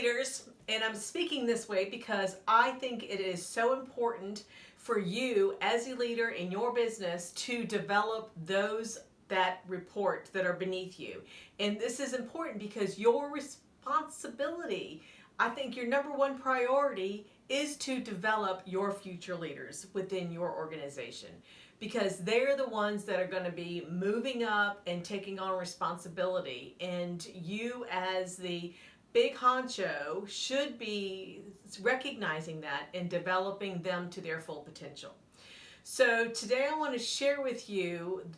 leaders, and I'm speaking this way because I think it is so important for you as a leader in your business to develop those that report that are beneath you. And this is important because your responsibility, I think your number one priority is to develop your future leaders within your organization, because they're the ones that are going to be moving up and taking on responsibility, and you as the big honcho should be recognizing that and developing them to their full potential. So today I want to share with you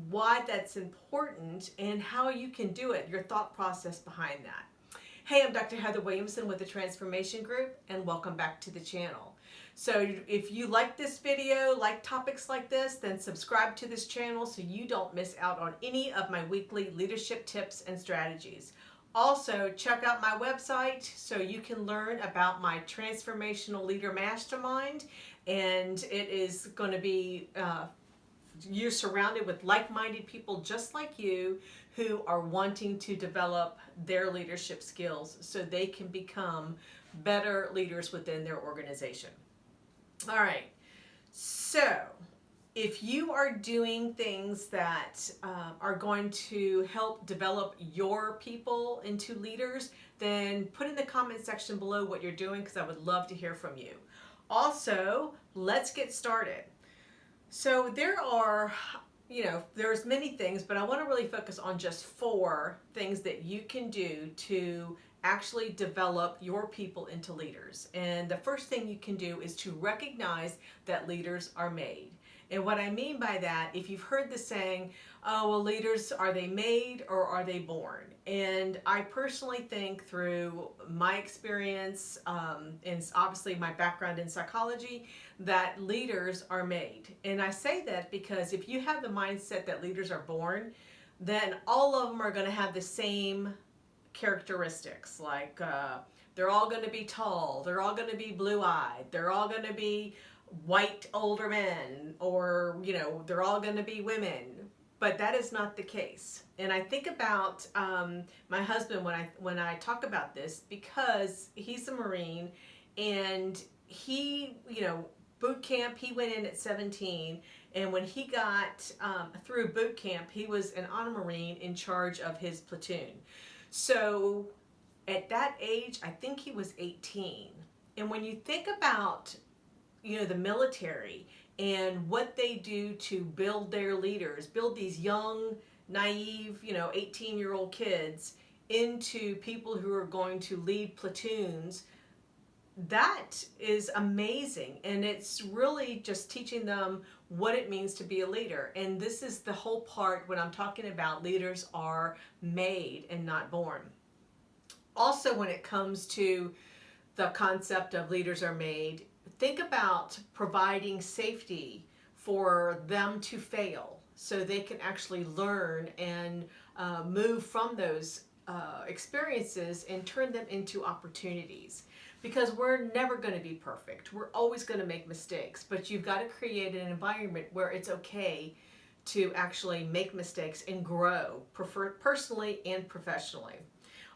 why that's important and how you can do it, your thought process behind that. Hey, I'm Dr. Heather Williamson with the Transformation Group, and welcome back to the channel. So if you like this video, like topics like this, then subscribe to this channel so you don't miss out on any of my weekly leadership tips and strategies. Also, check out my website so you can learn about my Transformational Leader Mastermind, and it is going to be you're surrounded with like-minded people just like you who are wanting to develop their leadership skills so they can become better leaders within their organization. All right, so if you are doing things that are going to help develop your people into leaders, then put in the comment section below what you're doing, because I would love to hear from you. Also, let's get started. So there are, there's many things, but I want to really focus on just 4 things that you can do to actually develop your people into leaders. And the first thing you can do is to recognize that leaders are made. And what I mean by that, if you've heard the saying, oh, well, leaders, are they made or are they born? And I personally think, through my experience and obviously my background in psychology, that leaders are made. And I say that because if you have the mindset that leaders are born, then all of them are going to have the same characteristics. Like they're all going to be tall, they're all going to be blue-eyed, they're all going to be white older men, or they're all going to be women. But that is not the case. And I think about my husband when I talk about this, because he's a Marine, and he, boot camp, he went in at 17, and when he got through boot camp, he was an honor Marine in charge of his platoon. So at that age, I think he was 18. And when you think about the military and what they do to build their leaders, build these young, naive, 18-year-old kids into people who are going to lead platoons, that is amazing. And it's really just teaching them what it means to be a leader. And this is the whole part when I'm talking about leaders are made and not born. Also, when it comes to the concept of leaders are made, think about providing safety for them to fail so they can actually learn and move from those experiences and turn them into opportunities. Because we're never going to be perfect. We're always going to make mistakes, but you've got to create an environment where it's okay to actually make mistakes and grow, personally and professionally.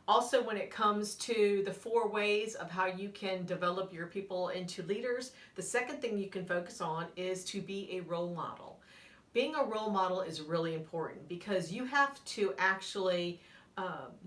Also, when it comes to the 4 ways of how you can develop your people into leaders, the second thing you can focus on is to be a role model. Being a role model is really important, because you have to actually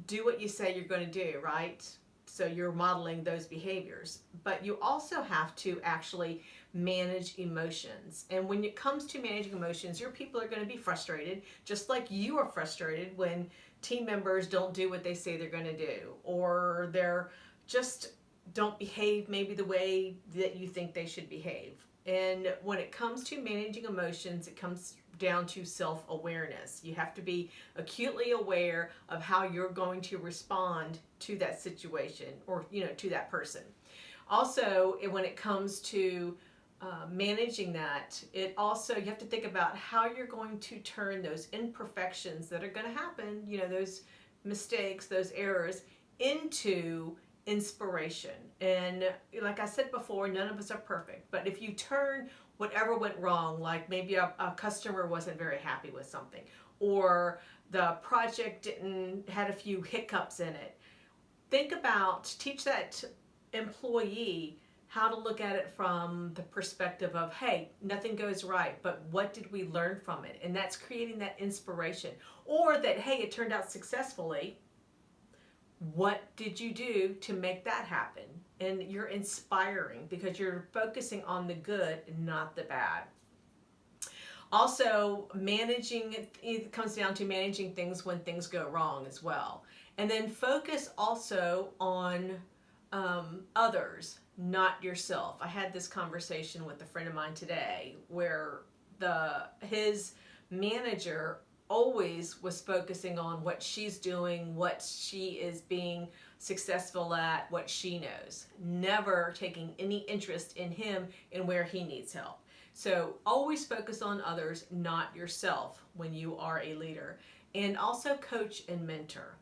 do what you say you're going to do, right? So you're modeling those behaviors, but you also have to actually manage emotions. And when it comes to managing emotions, your people are going to be frustrated, just like you are frustrated when team members don't do what they say they're going to do, or they're just don't behave maybe the way that you think they should behave. And when it comes to managing emotions, it comes down to self-awareness. You have to be acutely aware of how you're going to respond to that situation, or to that person. Also, when it comes to managing that, you have to think about how you're going to turn those imperfections that are going to happen, those mistakes, those errors, into inspiration. And like I said before, none of us are perfect, but if you turn whatever went wrong, like maybe a customer wasn't very happy with something, or the project had a few hiccups in it, teach that employee how to look at it from the perspective of, hey, nothing goes right, but what did we learn from it? And that's creating that inspiration. Or that, hey, it turned out successfully. What did you do to make that happen? And you're inspiring because you're focusing on the good and not the bad. Also, it comes down to managing things when things go wrong as well. And then focus also on others, not yourself. I had this conversation with a friend of mine today where his manager always was focusing on what she's doing, what she is being successful at, what she knows, never taking any interest in him and where he needs help. So always focus on others, not yourself when you are a leader. And also coach and mentor.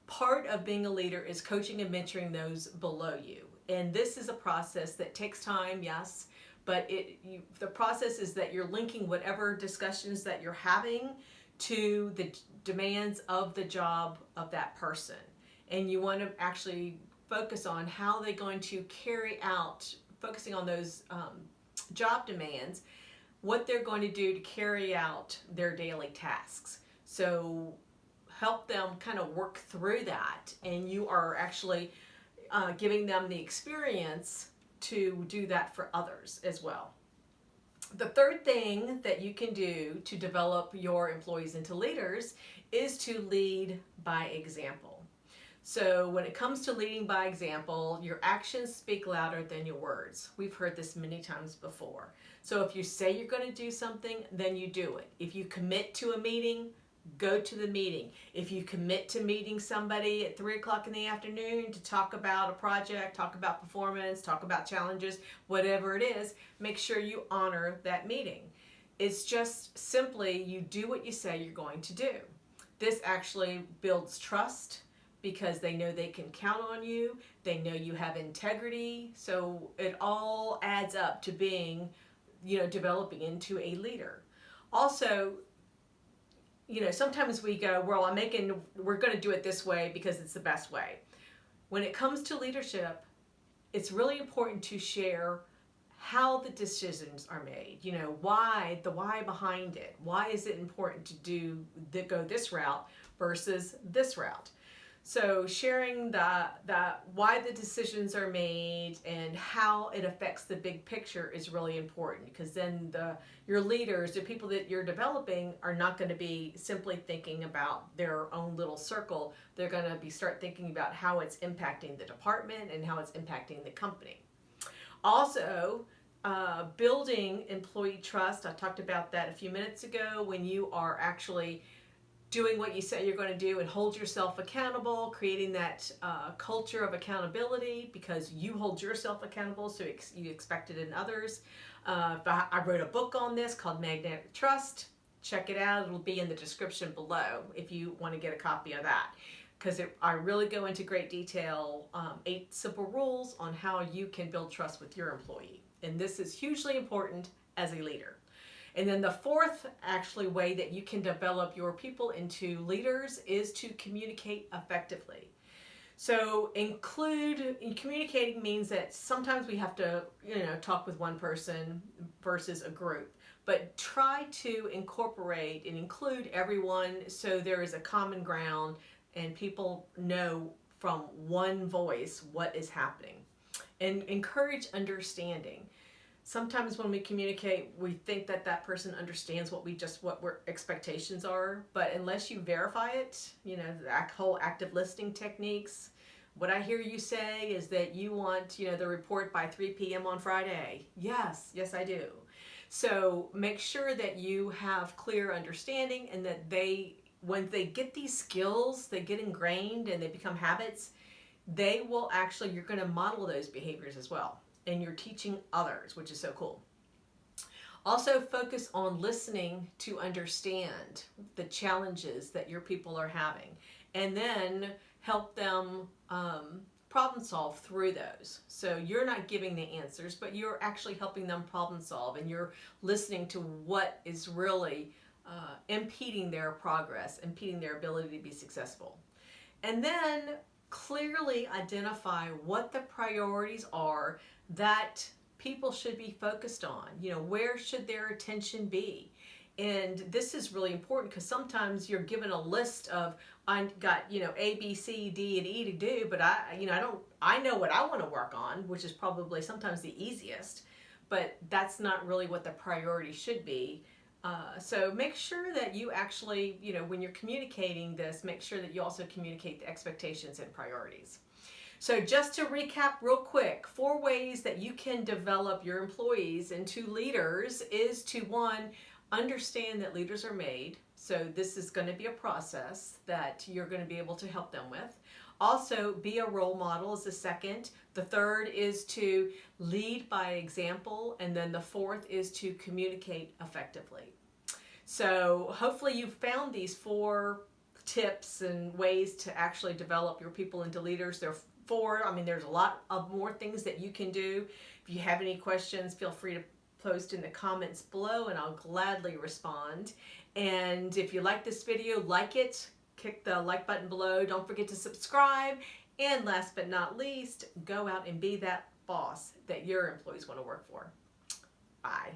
Part of being a leader is coaching and mentoring those below you. And this is a process that takes time, yes, but the process is that you're linking whatever discussions that you're having to the demands of the job of that person. And you want to actually focus on how they're going to carry out, focusing on those job demands, what they're going to do to carry out their daily tasks. So help them kind of work through that, and you are actually giving them the experience to do that for others as well. The third thing that you can do to develop your employees into leaders is to lead by example. So when it comes to leading by example, your actions speak louder than your words. We've heard this many times before. So if you say you're going to do something, then you do it. If you commit to a meeting, go to the meeting. If you commit to meeting somebody at 3 o'clock in the afternoon to talk about a project, talk about performance, talk about challenges, whatever it is, make sure you honor that meeting. It's just simply you do what you say you're going to do. This actually builds trust because they know they can count on you. They know you have integrity. So it all adds up to being, developing into a leader. Also, sometimes we go, well, we're going to do it this way because it's the best way. When it comes to leadership, it's really important to share how the decisions are made. The why behind it. Why is it important to go this route versus this route? So sharing why the decisions are made and how it affects the big picture is really important, because then your leaders, the people that you're developing, are not going to be simply thinking about their own little circle. They're going to start thinking about how it's impacting the department and how it's impacting the company. Also, building employee trust. I talked about that a few minutes ago. When you are actually doing what you say you're going to do and hold yourself accountable, creating that culture of accountability because you hold yourself accountable, so you expect it in others. I wrote a book on this called Magnetic Trust. Check it out. It'll be in the description below if you want to get a copy of that, because I really go into great detail, 8 simple rules on how you can build trust with your employee. And this is hugely important as a leader. And then the fourth way that you can develop your people into leaders is to communicate effectively. So communicating means that sometimes we have to, talk with one person versus a group, but try to incorporate and include everyone so there is a common ground and people know from one voice what is happening. And encourage understanding. Sometimes when we communicate, we think that person understands what our expectations are, but unless you verify it, the whole active listening techniques, what I hear you say is that you want, the report by 3 p.m. on Friday. Yes, I do. So make sure that you have clear understanding, and that when they get these skills, they get ingrained and they become habits, you're going to model those behaviors as well. And you're teaching others, which is so cool. Also focus on listening to understand the challenges that your people are having, and then help them problem solve through those. So you're not giving the answers, but you're actually helping them problem solve, and you're listening to what is really impeding their progress, impeding their ability to be successful. And then clearly identify what the priorities are that people should be focused on. Where should their attention be? And this is really important because sometimes you're given a list of, I got, A, B, C, D, and E to do, but I know what I want to work on, which is probably sometimes the easiest, but that's not really what the priority should be. So make sure that you actually, when you're communicating this, make sure that you also communicate the expectations and priorities. So just to recap real quick, 4 ways that you can develop your employees into leaders is to, 1, understand that leaders are made. So this is going to be a process that you're going to be able to help them with. Also, be a role model is the 2nd. The 3rd is to lead by example. And then the 4th is to communicate effectively. So hopefully you've found these 4 tips and ways to actually develop your people into leaders. There are 4. There's a lot of more things that you can do. If you have any questions, feel free to post in the comments below and I'll gladly respond. And if you like this video, like it, click the like button below. Don't forget to subscribe. And last but not least, go out and be that boss that your employees want to work for. Bye.